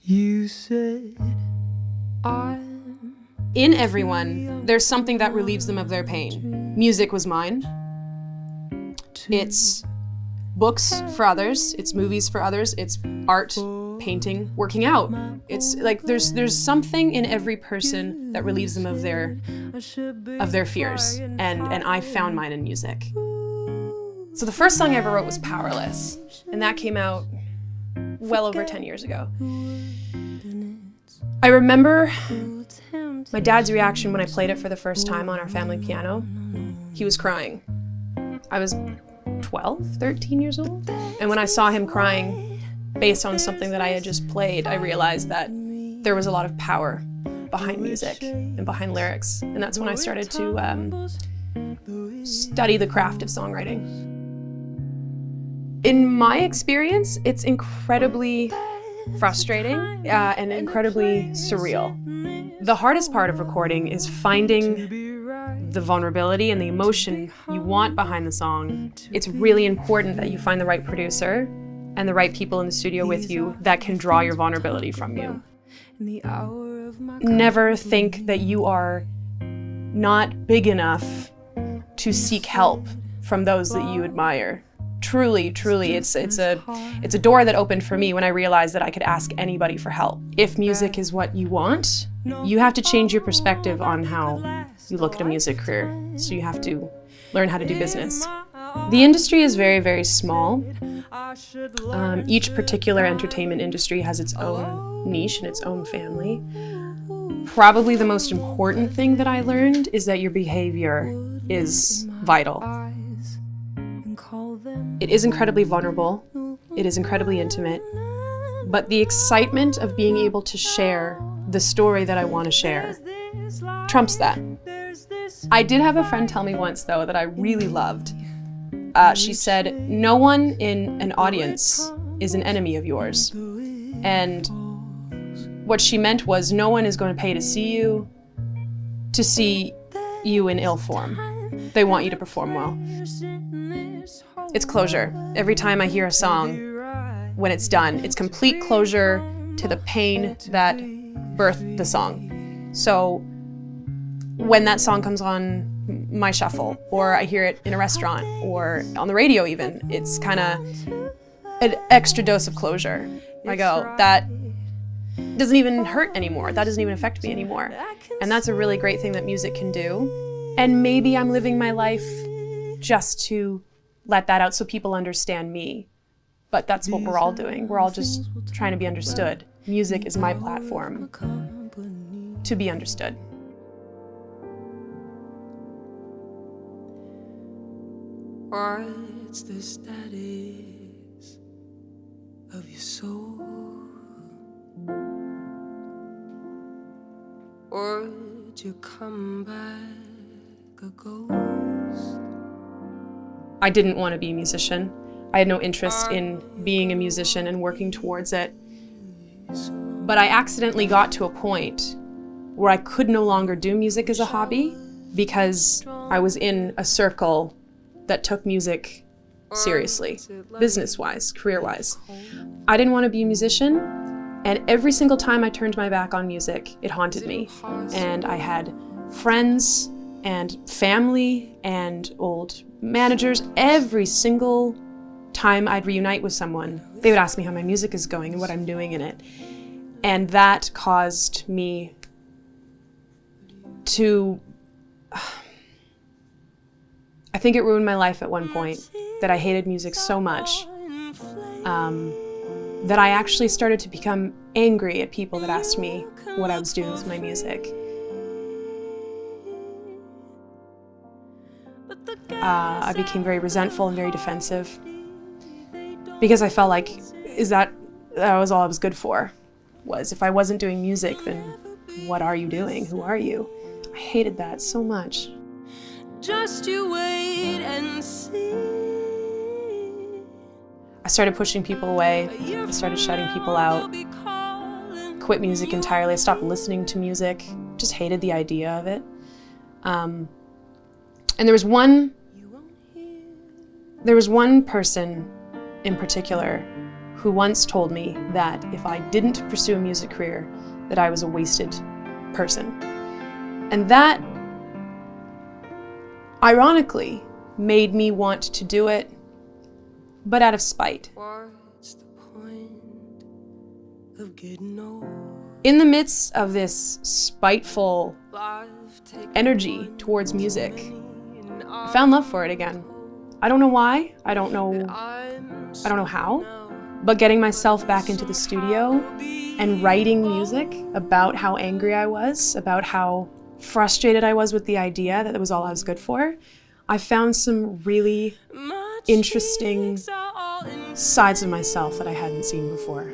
You said in everyone, there's something that relieves them of their pain. Music was mine. It's books for others, it's movies for others, it's art, painting, working out. It's like there's something in every person that relieves them of their fears, and I found mine in music. So the first song I ever wrote was Powerless, and that came out well over 10 years ago. I remember my dad's reaction when I played it for the first time on our family piano. He was crying. I was 12, 13 years old. And when I saw him crying based on something that I had just played, I realized that there was a lot of power behind music and behind lyrics. And that's when I started to study the craft of songwriting. In my experience, it's incredibly frustrating and incredibly surreal. The hardest part of recording is finding the vulnerability and the emotion you want behind the song. It's really important that you find the right producer and the right people in the studio with you that can draw your vulnerability from you. Never think that you are not big enough to seek help from those that you admire. Truly, it's a door that opened for me when I realized that I could ask anybody for help. If music is what you want, you have to change your perspective on how you look at a music career. So you have to learn how to do business. The industry is very, very small. Each particular entertainment industry has its own niche and its own family. Probably the most important thing that I learned is that your behavior is vital. It is incredibly vulnerable, it is incredibly intimate, but the excitement of being able to share the story that I want to share trumps that. I did have a friend tell me once, though, that I really loved. She said, no one in an audience is an enemy of yours. And what she meant was no one is going to pay to see you in ill form. They want you to perform well. It's closure. Every time I hear a song, when it's done, it's complete closure to the pain that birthed the song. So when that song comes on my shuffle, or I hear it in a restaurant, or on the radio even, it's kind of an extra dose of closure. I go, that doesn't even hurt anymore. That doesn't even affect me anymore. And that's a really great thing that music can do. And maybe I'm living my life just to let that out so people understand me. But that's what we're all doing. We're all just trying to be understood. Music is my platform to be understood. What's the status of your soul? Would you come back a ghost? I didn't want to be a musician. I had no interest in being a musician and working towards it. But I accidentally got to a point where I could no longer do music as a hobby because I was in a circle that took music seriously, business-wise, career-wise. I didn't want to be a musician, and every single time I turned my back on music, it haunted me. And I had friends and family and old managers. Every single time I'd reunite with someone, they would ask me how my music is going and what I'm doing in it. And that caused me to, I think it ruined my life at one point, that I hated music so much that I actually started to become angry at people that asked me what I was doing with my music. I became very resentful and very defensive because I felt like that was all I was good for. Was if I wasn't doing music, then what are you doing? Who are you? I hated that so much. Just you wait and see. I started pushing people away. I started shutting people out. Quit music entirely. I stopped listening to music. Just hated the idea of it. And there was one person in particular who once told me that if I didn't pursue a music career, that I was a wasted person. And that, ironically, made me want to do it, but out of spite. What's the point of getting old? In the midst of this spiteful Life taking energy towards music, I found love for it again. I don't know why, I don't know how, but getting myself back into the studio and writing music about how angry I was, about how frustrated I was with the idea that it was all I was good for, I found some really interesting sides of myself that I hadn't seen before.